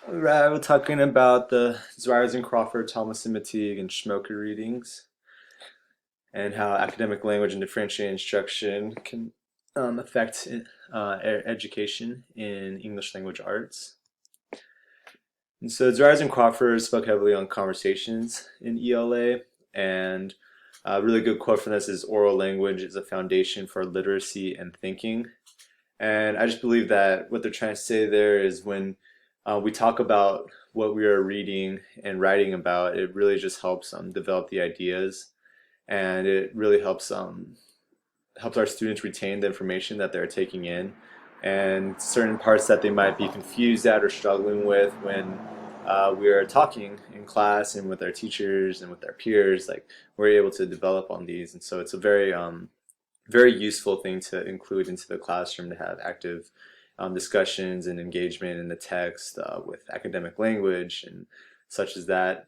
Right, we're talking about the Zwires and Crawford, Thomas and Mateague, and Schmoker readings, and how academic language and differentiated instruction can affect education in English language arts. And so Zwires and Crawford spoke heavily on conversations in ELA, and a really good quote from this is oral language is a foundation for literacy and thinking. And I just believe that what they're trying to say there is when we talk about what we are reading and writing about, it really just helps develop the ideas, and it really helps our students retain the information that they're taking in, and certain parts that they might be confused at or struggling with when we are talking in class and with our teachers and with our peers, like we're able to develop on these, and so it's a very useful thing to include into the classroom to have active discussions and engagement in the text with academic language and such as that.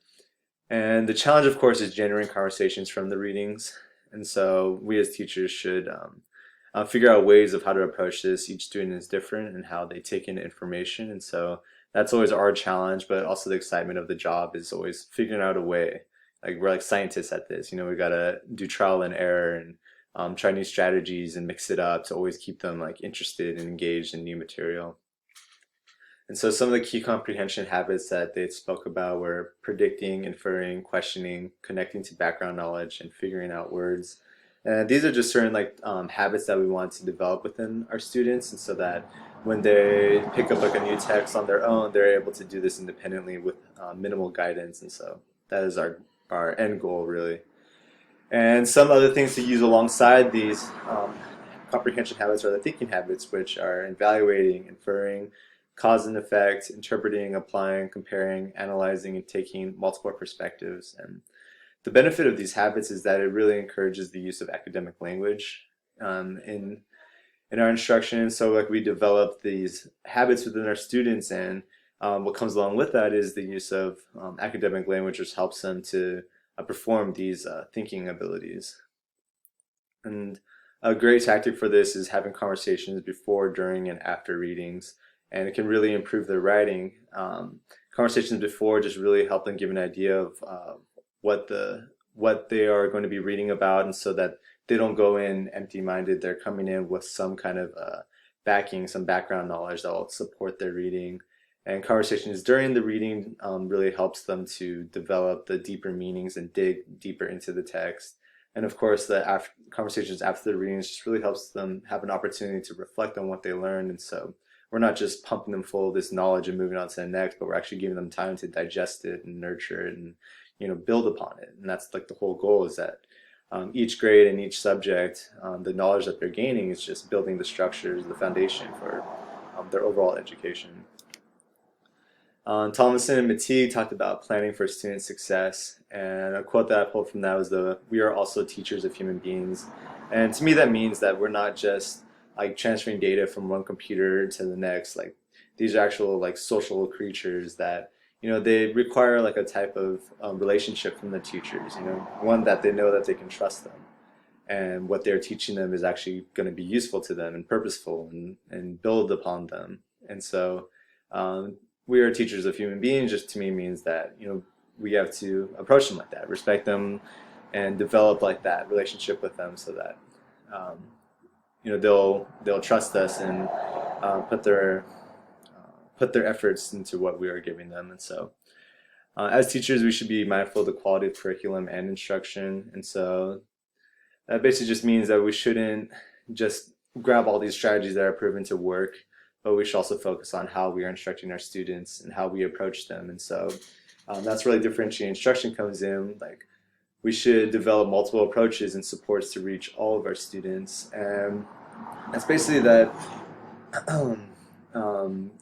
And the challenge, of course, is generating conversations from the readings. And so we as teachers should figure out ways of how to approach this. Each student is different and how they take in information. And so that's always our challenge, but also the excitement of the job is always figuring out a way. Like we're like scientists at this, we gotta do trial and error and try new strategies and mix it up to always keep them like interested and engaged in new material. And so some of the key comprehension habits that they spoke about were predicting, inferring, questioning, connecting to background knowledge, and figuring out words. And these are just certain habits that we want to develop within our students, and so that when they pick up like a new text on their own, they're able to do this independently with minimal guidance. And so that is our end goal, really. And some other things to use alongside these comprehension habits are the thinking habits, which are evaluating, inferring, cause and effect, interpreting, applying, comparing, analyzing, and taking multiple perspectives. And the benefit of these habits is that it really encourages the use of academic language in our instruction. So like we develop these habits within our students, and what comes along with that is the use of academic language, which helps them to perform these thinking abilities. And a great tactic for this is having conversations before, during, and after readings, and it can really improve their writing. Conversations before just really help them give an idea of what they are going to be reading about, and so that they don't go in empty-minded. They're coming in with some kind of backing, some background knowledge that will support their reading. And conversations during the reading really helps them to develop the deeper meanings and dig deeper into the text. And of course, the conversations after the readings just really helps them have an opportunity to reflect on what they learned. And so we're not just pumping them full of this knowledge and moving on to the next, but we're actually giving them time to digest it and nurture it and build upon it. And that's like the whole goal, is that each grade and each subject, the knowledge that they're gaining is just building the structures, the foundation for their overall education. Thomason and Mateague talked about planning for student success, and a quote that I pulled from that was "We are also teachers of human beings," and to me that means that we're not just like transferring data from one computer to the next. Like these are actual like social creatures that they require like a type of relationship from the teachers. One that they know that they can trust them, and what they're teaching them is actually going to be useful to them and purposeful and build upon them. And so um, we are teachers of human beings just to me means that we have to approach them like that, respect them, and develop like that relationship with them, so that um, they'll trust us and put their efforts into what we are giving them. And so as teachers, we should be mindful of the quality of curriculum and instruction. And so that basically just means that we shouldn't just grab all these strategies that are proven to work, but we should also focus on how we are instructing our students and how we approach them. And so that's really differentiating instruction comes in. Like we should develop multiple approaches and supports to reach all of our students. And that's basically that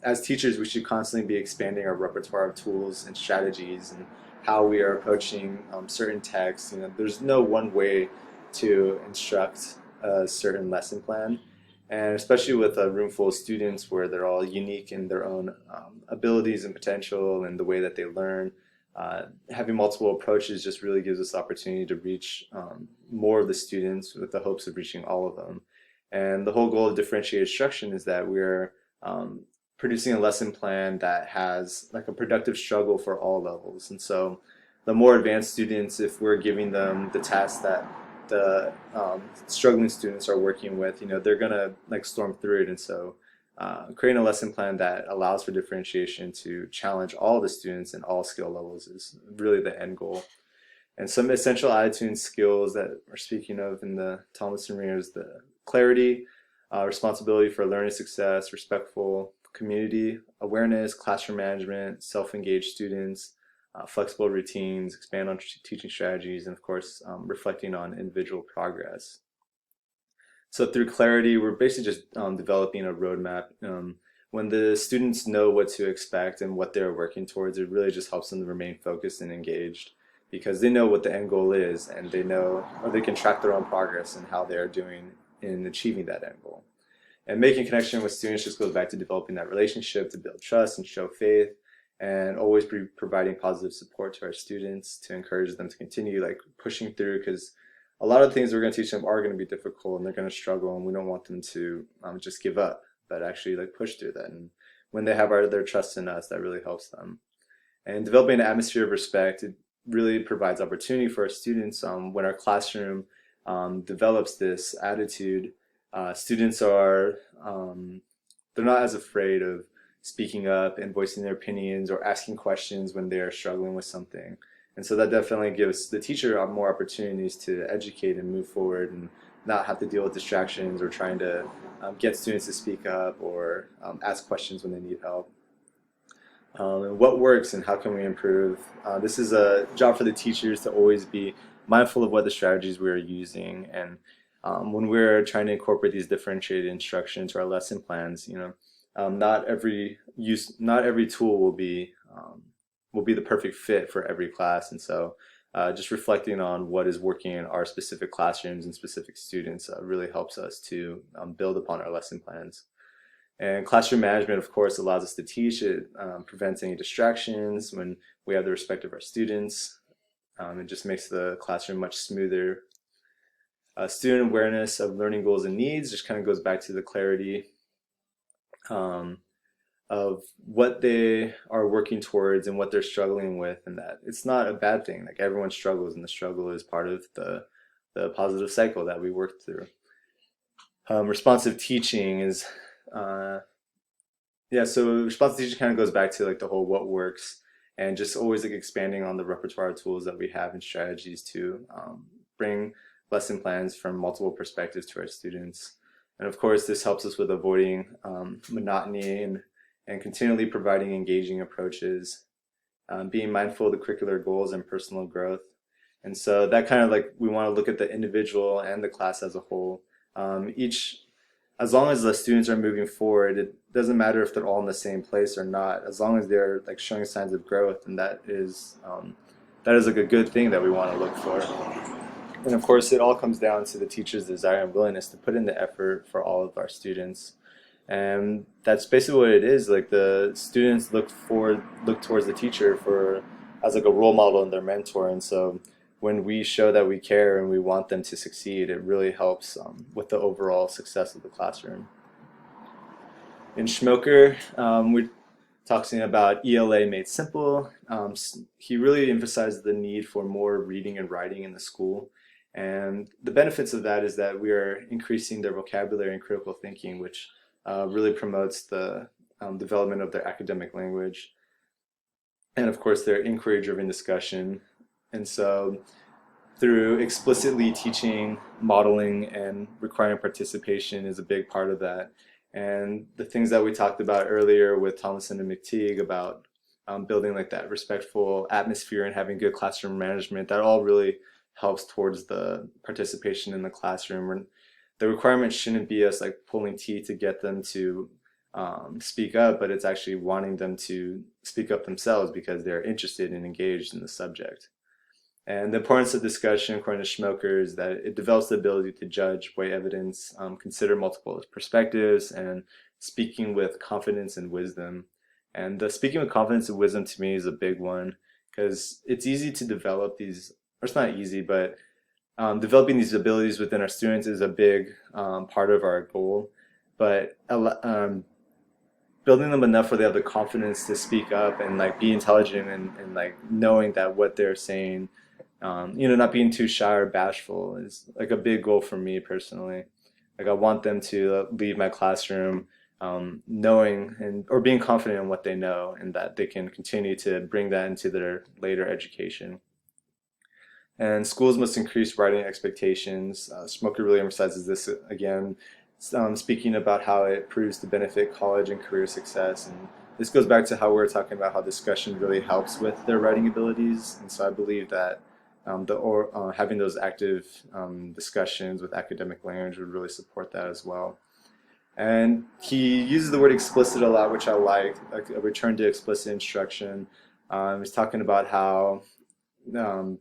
as teachers, we should constantly be expanding our repertoire of tools and strategies and how we are approaching certain texts. There's no one way to instruct a certain lesson plan, and especially with a room full of students where they're all unique in their own abilities and potential and the way that they learn. Having multiple approaches just really gives us the opportunity to reach more of the students with the hopes of reaching all of them. And the whole goal of differentiated instruction is that we're producing a lesson plan that has like a productive struggle for all levels. And so the more advanced students, if we're giving them the tasks that the struggling students are working with, they're gonna like storm through it. And so creating a lesson plan that allows for differentiation to challenge all the students in all skill levels is really the end goal. And some essential attitude and skills that we're speaking of in the Thomas Reader is the clarity, responsibility for learning success, respectful community awareness, classroom management, self-engaged students, flexible routines, expand on teaching strategies, and of course, reflecting on individual progress. So through clarity, we're basically just developing a roadmap. When the students know what to expect and what they're working towards, it really just helps them to remain focused and engaged because they know what the end goal is and they know, or they can track their own progress and how they're doing in achieving that end goal. And making connection with students just goes back to developing that relationship to build trust and show faith, and always be providing positive support to our students to encourage them to continue like pushing through, because a lot of the things we're going to teach them are going to be difficult and they're going to struggle, and we don't want them to just give up, but actually like push through that. And when they have their trust in us, that really helps them. And developing an atmosphere of respect, it really provides opportunity for our students. When our classroom develops this attitude, students are they're not as afraid of speaking up and voicing their opinions or asking questions when they're struggling with something. And so that definitely gives the teacher more opportunities to educate and move forward and not have to deal with distractions or trying to get students to speak up or ask questions when they need help. And what works and how can we improve? This is a job for the teachers to always be mindful of what the strategies we are using, and when we're trying to incorporate these differentiated instruction into our lesson plans, not every tool will be the perfect fit for every class. And so just reflecting on what is working in our specific classrooms and specific students really helps us to build upon our lesson plans. And classroom management, of course, allows us to teach. It prevents any distractions when we have the respect of our students. It just makes the classroom much smoother. Student awareness of learning goals and needs just kind of goes back to the clarity of what they are working towards and what they're struggling with, and that it's not a bad thing. Like everyone struggles, and the struggle is part of the positive cycle that we work through. Responsive teaching is so responsive teaching kind of goes back to like the whole what works, and just always like expanding on the repertoire of tools that we have and strategies to bring lesson plans from multiple perspectives to our students. And of course, this helps us with avoiding monotony and continually providing engaging approaches, being mindful of the curricular goals and personal growth. And so that kind of like, we want to look at the individual and the class as a whole. As long as the students are moving forward, it doesn't matter if they're all in the same place or not, as long as they're like showing signs of growth, and that is like a good thing that we want to look for. And of course, it all comes down to the teacher's desire and willingness to put in the effort for all of our students. And that's basically what it is. Like the students look towards the teacher as like a role model and their mentor. And so when we show that we care and we want them to succeed, it really helps with the overall success of the classroom. In Schmoker, we're talking about ELA made simple. He really emphasized the need for more reading and writing in the school. And the benefits of that is that we are increasing their vocabulary and critical thinking, which really promotes the development of their academic language. And of course, their inquiry-driven discussion. And so through explicitly teaching, modeling, and requiring participation is a big part of that. And the things that we talked about earlier with Thomason and McTeague about building like that respectful atmosphere and having good classroom management, that all really helps towards the participation in the classroom. The requirement shouldn't be us like pulling teeth to get them to speak up, but it's actually wanting them to speak up themselves because they're interested and engaged in the subject. And the importance of discussion, according to Schmoker, is that it develops the ability to judge, weigh evidence, consider multiple perspectives, and speaking with confidence and wisdom. And the speaking with confidence and wisdom to me is a big one, because it's easy to develop these, or it's not easy, but developing these abilities within our students is a big part of our goal. But building them enough where they have the confidence to speak up and like be intelligent and like knowing that what they're saying, not being too shy or bashful is like a big goal for me personally. Like I want them to leave my classroom knowing and or being confident in what they know and that they can continue to bring that into their later education. And schools must increase writing expectations. Smoker really emphasizes this again, speaking about how it proves to benefit college and career success. And this goes back to how we were talking about how discussion really helps with their writing abilities. And so I believe that having those active discussions with academic language would really support that as well. And he uses the word explicit a lot, which I like a return to explicit instruction. He's talking about how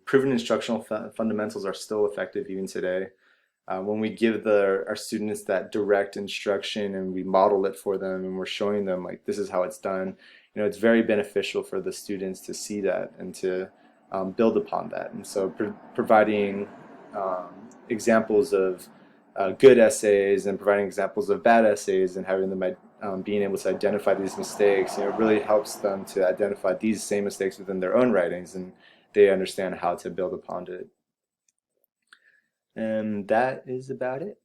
proven instructional fundamentals are still effective even today. When we give our students that direct instruction and we model it for them and we're showing them like this is how it's done, it's very beneficial for the students to see that and to build upon that. And so providing examples of good essays and providing examples of bad essays and having them being able to identify these mistakes, really helps them to identify these same mistakes within their own writings and they understand how to build upon it. And that is about it.